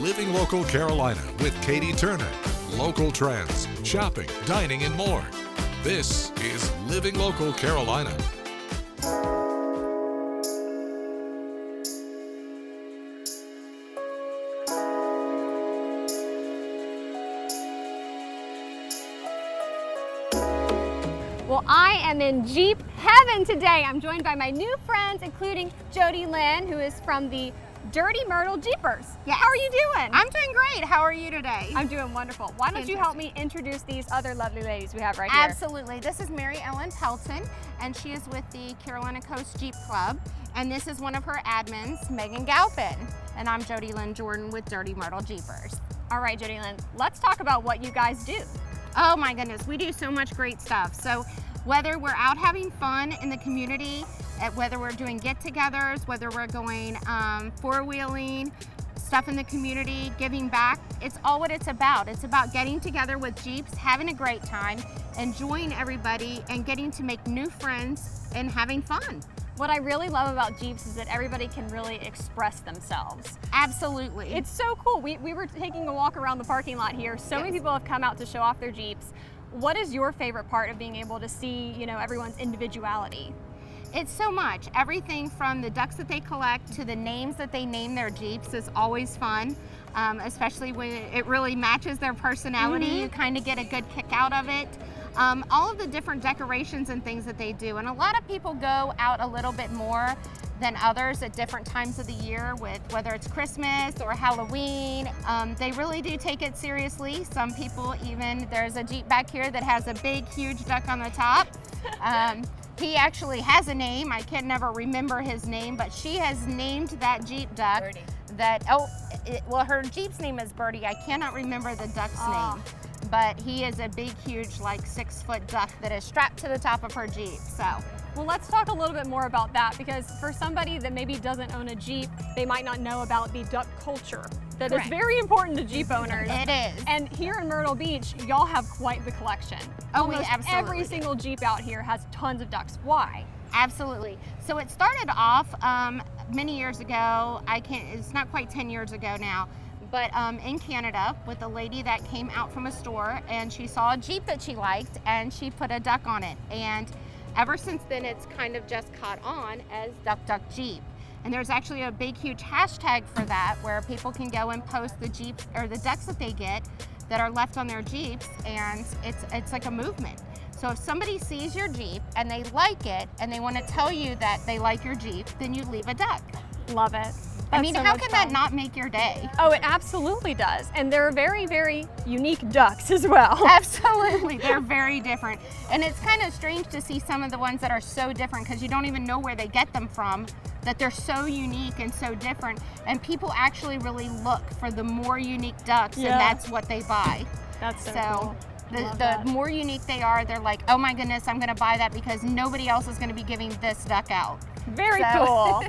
Living Local Carolina with Katie Turner. Local trends, shopping, dining, and more. This is Living Local Carolina. Well, I am in Jeep heaven today. I'm joined by my new friends, including Jody Lynn, who is from the Dirty Myrtle Jeepers. Yes. How are you doing? I'm doing great. How are you today? I'm doing wonderful. Why don't you help me introduce these other lovely ladies we have right here? Absolutely. This is Mary Ellen Pelton, and she is with the Carolina Coast Jeep Club. And this is one of her admins, Megan Galpin. And I'm Jody Lynn Jordan with Dirty Myrtle Jeepers. All right, Jody Lynn, let's talk about what you guys do. Oh my goodness, we do so much great stuff. So whether we're out having fun in the community, whether we're doing get-togethers, whether we're going four-wheeling, stuff in the community, giving back, it's all what it's about. It's about getting together with Jeeps, having a great time, enjoying everybody, and getting to make new friends and having fun. What I really love about Jeeps is that everybody can really express themselves. Absolutely. It's so cool. We were taking a walk around the parking lot here. So many people have come out to show off their Jeeps. What is your favorite part of being able to see, everyone's individuality? It's so much. Everything from the ducks that they collect to the names that they name their Jeeps is always fun, especially when it really matches their personality. You kind of get a good kick out of it. All of the different decorations and things that they do. And a lot of people go out a little bit more than others at different times of the year, with whether it's Christmas or Halloween. They really do take it seriously. Some people even, there's a Jeep back here that has a big, huge duck on the top. He actually has a name. I can never remember his name, but she has named that Jeep duck. Birdie. Well, her Jeep's name is Birdie. I cannot remember the duck's name, but he is a big, huge, like 6-foot duck that is strapped to the top of her Jeep. So. Well, let's talk a little bit more about that, because for somebody that maybe doesn't own a Jeep, they might not know about the duck culture that is very important to Jeep owners. It is. And here in Myrtle Beach, y'all have quite the collection. Oh, Almost we absolutely every single Jeep out here has tons of ducks. Why? Absolutely. So it started off many years ago. It's not quite 10 years ago now, but in Canada, with a lady that came out from a store, and she saw a Jeep that she liked, and she put a duck on it. And ever since then, it's kind of just caught on as Duck Duck Jeep. And there's actually a big, huge hashtag for that, where people can go and post the Jeeps or the ducks that they get that are left on their Jeeps, and it's like a movement. So if somebody sees your Jeep and they like it and they want to tell you that they like your Jeep, then you leave a duck. Love it. I mean, so how much can fun. that not make your day? Oh, it absolutely does. And they're very, very unique ducks as well. Absolutely, they're very different. And it's kind of strange to see some of the ones that are so different, because you don't even know where they get them from, that they're so unique and so different. And people actually really look for the more unique ducks, and that's what they buy. That's so cool. The more unique they are, they're like, oh my goodness, I'm gonna buy that because nobody else is gonna be giving this duck out. Very cool.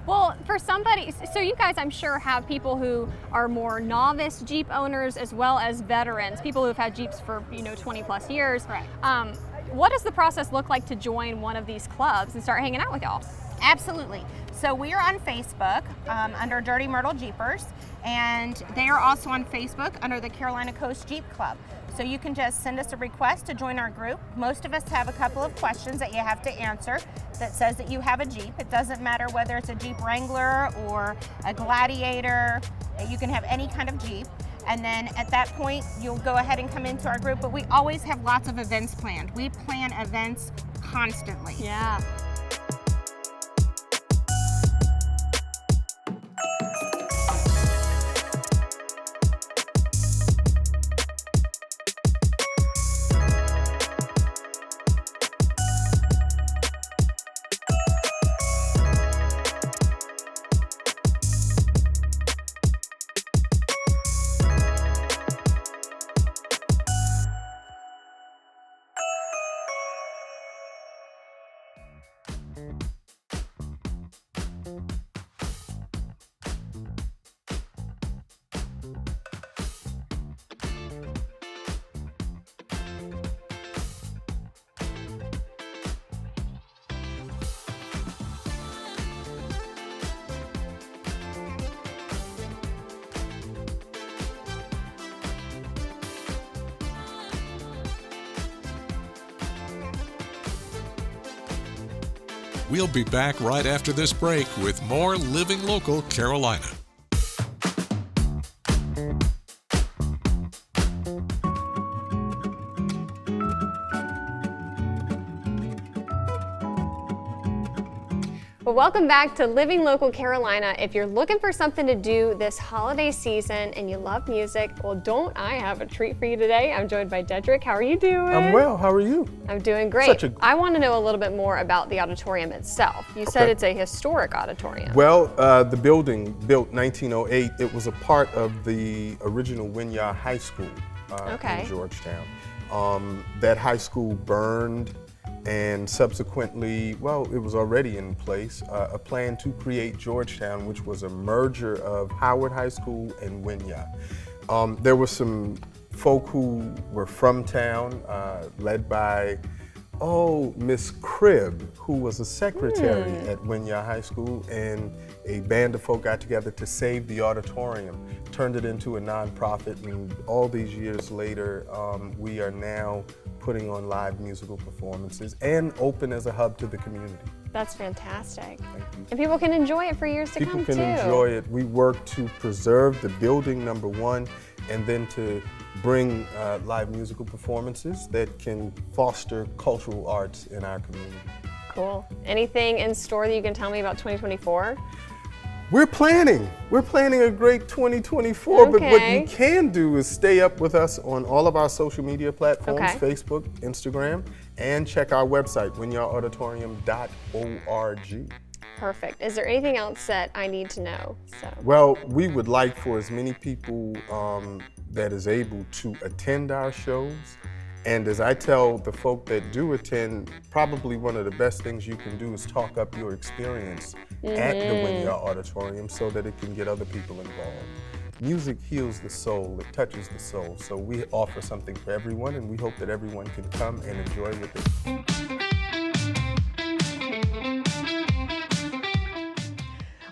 Well, for somebody, so you guys, I'm sure, have people who are more novice Jeep owners as well as veterans, people who have had Jeeps for 20 plus years. Correct. What does the process look like to join one of these clubs and start hanging out with y'all? Absolutely. So we are on Facebook under Dirty Myrtle Jeepers, and they are also on Facebook under the Carolina Coast Jeep Club. So you can just send us a request to join our group. Most of us have a couple of questions that you have to answer that says that you have a Jeep. It doesn't matter whether it's a Jeep Wrangler or a Gladiator. You can have any kind of Jeep. And then at that point, you'll go ahead and come into our group. But we always have lots of events planned. We plan events constantly. Yeah. We'll be back right after this break with more Living Local Carolina. Well, welcome back to Living Local Carolina. If you're looking for something to do this holiday season and you love music, well, don't I have a treat for you today? I'm joined by Dedrick. How are you doing? I'm well. How are you? I'm doing great. I want to know a little bit more about the auditorium itself. You said it's a historic auditorium. Well, the building, built 1908, it was a part of the original Winyah High School in Georgetown. That high school burned, and subsequently, well, it was already in place, a plan to create Georgetown, which was a merger of Howard High School and Winyah. There were some folk who were from town, led by, Miss Cribb, who was a secretary at Winyah High School, and a band of folk got together to save the auditorium, turned it into a nonprofit, and all these years later, we are now putting on live musical performances and open as a hub to the community. That's fantastic. Thank you. And people can enjoy it for years to come, too. People can enjoy it. We work to preserve the building, number one, and then to bring live musical performances that can foster cultural arts in our community. Cool. Anything in store that you can tell me about 2024? We're planning a great 2024, but what you can do is stay up with us on all of our social media platforms, Facebook, Instagram, and check our website, winyahauditorium.org. Perfect. Is there anything else that I need to know? Well, we would like for as many people that is able to attend our shows. And as I tell the folk that do attend, probably one of the best things you can do is talk up your experience at the Winyah Auditorium so that it can get other people involved. Music heals the soul, it touches the soul. So we offer something for everyone, and we hope that everyone can come and enjoy with it.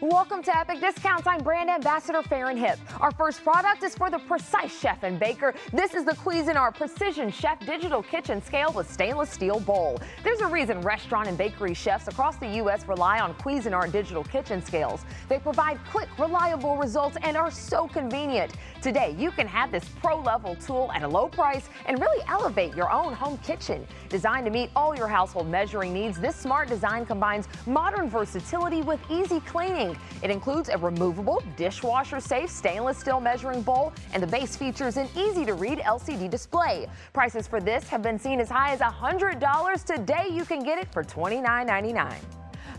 Welcome to Epic Discounts. I'm brand ambassador Farron Hip. Our first product is for the precise chef and baker. This is the Cuisinart Precision Chef Digital Kitchen Scale with stainless steel bowl. There's a reason restaurant and bakery chefs across the U.S. rely on Cuisinart Digital Kitchen Scales. They provide quick, reliable results and are so convenient. Today, you can have this pro-level tool at a low price and really elevate your own home kitchen. Designed to meet all your household measuring needs, this smart design combines modern versatility with easy cleaning. It includes a removable, dishwasher-safe stainless steel measuring bowl, and the base features an easy-to-read LCD display. Prices for this have been seen as high as $100. Today, you can get it for $29.99.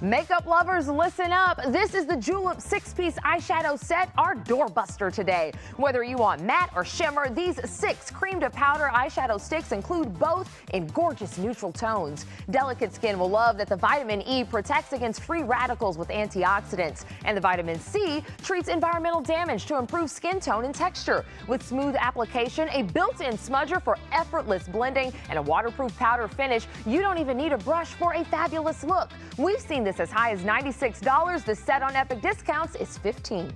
Makeup lovers, listen up. This is the Julep 6-piece eyeshadow set, our doorbuster today. Whether you want matte or shimmer, these 6 cream to powder eyeshadow sticks include both in gorgeous neutral tones. Delicate skin will love that the vitamin E protects against free radicals with antioxidants, and the vitamin C treats environmental damage to improve skin tone and texture. With smooth application, a built-in smudger for effortless blending, and a waterproof powder finish, you don't even need a brush for a fabulous look. We've seen this as high as $96. The set on Epic Discounts is $15.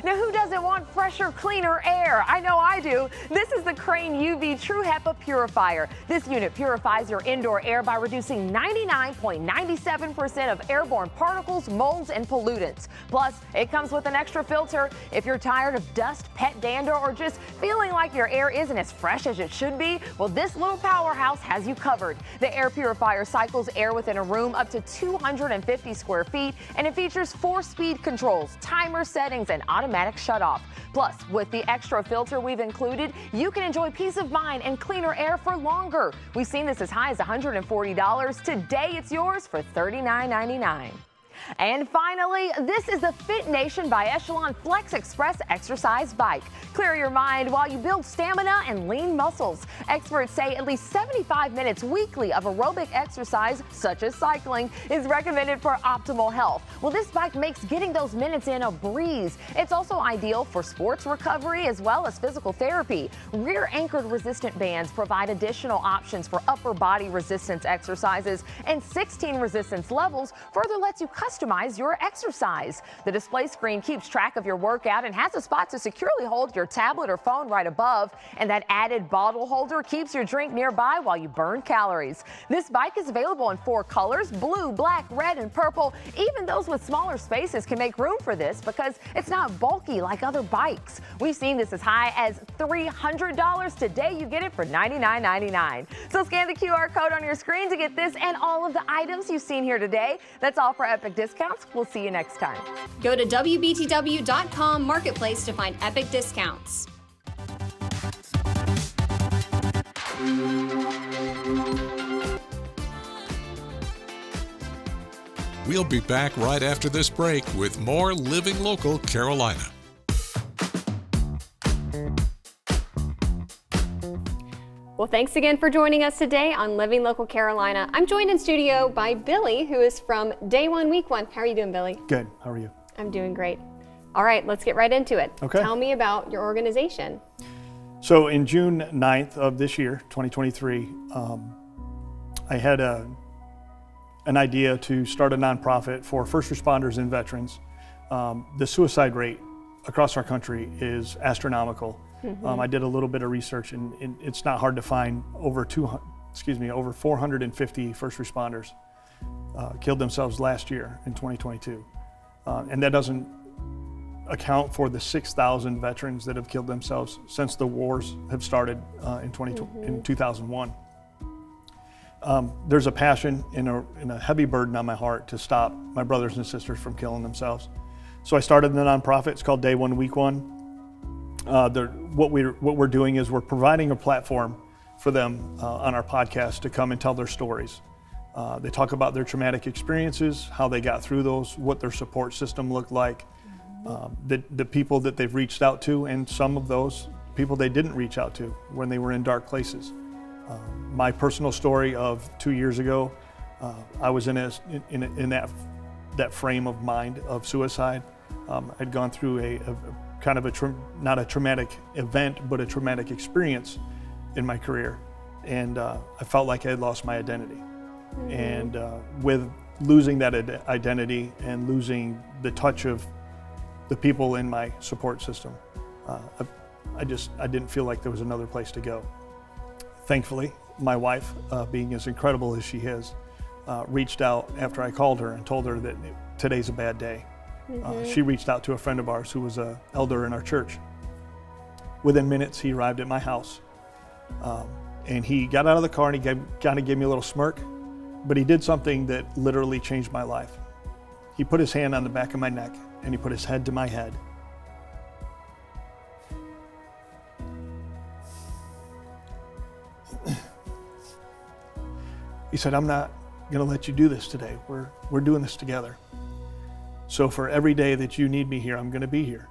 Now, who doesn't want fresher, cleaner air? I know I do. This is the Crane UV True HEPA Purifier. This unit purifies your indoor air by reducing 99.97% of airborne particles, molds, and pollutants. Plus, it comes with an extra filter. If you're tired of dust, pet dander, or just feeling like your air isn't as fresh as it should be, well, this little powerhouse has you covered. The air purifier cycles air within a room up to 250 square feet, and it features 4-speed controls, timer settings, and automatic shutoff. Plus, with the extra filter we've included, you can enjoy peace of mind and cleaner air for longer. We've seen this as high as $140. Today, it's yours for $39.99. And finally, this is the Fit Nation by Echelon Flex Express exercise bike. Clear your mind while you build stamina and lean muscles. Experts say at least 75 minutes weekly of aerobic exercise, such as cycling, is recommended for optimal health. Well, this bike makes getting those minutes in a breeze. It's also ideal for sports recovery as well as physical therapy. Rear-anchored resistant bands provide additional options for upper body resistance exercises, and 16 resistance levels further lets you customize customize your exercise. The display screen keeps track of your workout and has a spot to securely hold your tablet or phone right above. And that added bottle holder keeps your drink nearby while you burn calories. This bike is available in 4 colors: blue, black, red, and purple. Even those with smaller spaces can make room for this because it's not bulky like other bikes. We've seen this as high as $300. Today you get it for $99.99. So scan the QR code on your screen to get this and all of the items you've seen here today. That's all for Epic Discounts. We'll see you next time. Go to WBTW.com Marketplace to find Epic Discounts. We'll be back right after this break with more Living Local Carolina. Well, thanks again for joining us today on Living Local Carolina. I'm joined in studio by Billy, who is from Day One, Week One. How are you doing, Billy? Good. How are you? I'm doing great. All right, let's get right into it. Okay. Tell me about your organization. So in June 9th of this year, 2023, I had an idea to start a nonprofit for first responders and veterans. The suicide rate across our country is astronomical. I did a little bit of research, and it's not hard to find over 450 first responders killed themselves last year in 2022. And that doesn't account for the 6,000 veterans that have killed themselves since the wars have started in 2001. There's a passion and a heavy burden on my heart to stop my brothers and sisters from killing themselves. So I started the nonprofit. It's called Day One, Week One. What we're doing is we're providing a platform for them on our podcast to come and tell their stories. They talk about their traumatic experiences, how they got through those, what their support system looked like, the people that they've reached out to, and some of those people they didn't reach out to when they were in dark places. My personal story of 2 years ago, I was in that frame of mind of suicide. I'd gone through a kind of not a traumatic event, but a traumatic experience in my career. And I felt like I had lost my identity. And with losing that identity and losing the touch of the people in my support system, I didn't feel like there was another place to go. Thankfully, my wife, being as incredible as she is, reached out after I called her and told her that today's a bad day. She reached out to a friend of ours who was an elder in our church. Within minutes, he arrived at my house. And he got out of the car and he kind of gave me a little smirk, but he did something that literally changed my life. He put his hand on the back of my neck and he put his head to my head. He said, "I'm not going to let you do this today. We're doing this together. So for every day that you need me here, I'm going to be here."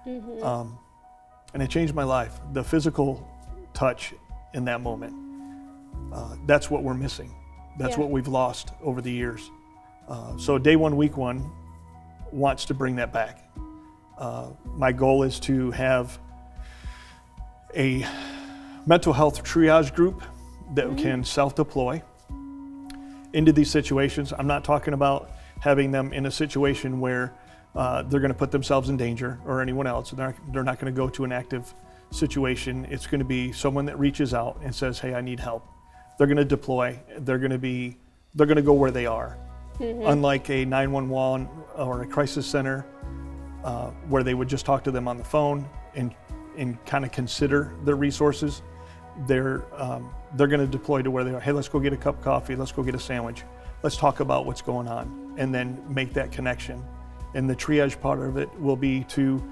And it changed my life. The physical touch in that moment, that's what we're missing. That's what we've lost over the years. So Day One, Week One wants to bring that back. My goal is to have a mental health triage group that can self-deploy into these situations. I'm not talking about having them in a situation where they're going to put themselves in danger or anyone else. They're not going to go to an active situation. It's going to be someone that reaches out and says, "Hey, I need help." They're going to deploy. They're going to go where they are. Unlike a 911 or a crisis center where they would just talk to them on the phone and kind of consider their resources, they're going to deploy to where they are. "Hey, let's go get a cup of coffee. Let's go get a sandwich. Let's talk about what's going on," and then make that connection. And the triage part of it will be to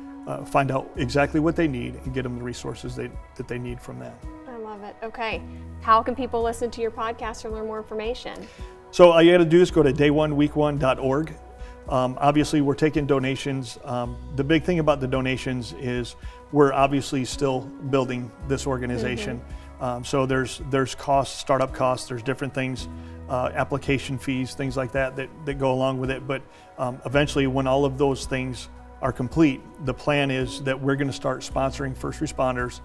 find out exactly what they need and get them the resources that they need from that. I love it. Okay. How can people listen to your podcast or learn more information? So all you got to do is go to dayoneweek1.org. Obviously, we're taking donations. The big thing about the donations is we're obviously still building this organization. So there's costs, startup costs, there's different things, application fees, things like that go along with it. But eventually, when all of those things are complete, the plan is that we're going to start sponsoring first responders,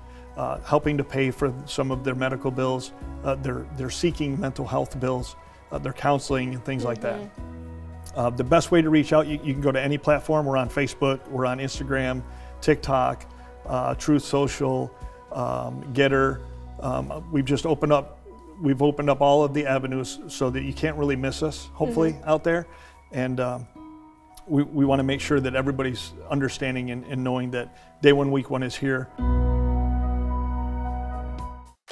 helping to pay for some of their medical bills, their seeking mental health bills, their counseling and things like that. The best way to reach out, you can go to any platform. We're on Facebook, we're on Instagram, TikTok, Truth Social, Getter. We've opened up all of the avenues so that you can't really miss us, hopefully, out there. And we want to make sure that everybody's understanding and knowing that Day One, Week One is here.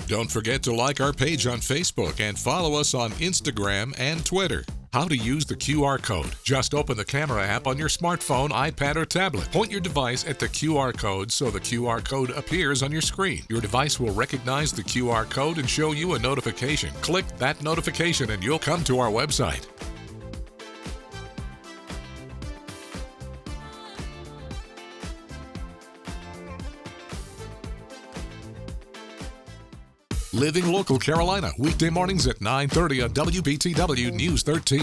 Don't forget to like our page on Facebook and follow us on Instagram and Twitter. How to use the QR code. Just open the camera app on your smartphone, iPad, or tablet. Point your device at the QR code so the QR code appears on your screen. Your device will recognize the QR code and show you a notification. Click that notification and you'll come to our website. Living Local Carolina, weekday mornings at 9:30 on WBTW News 13.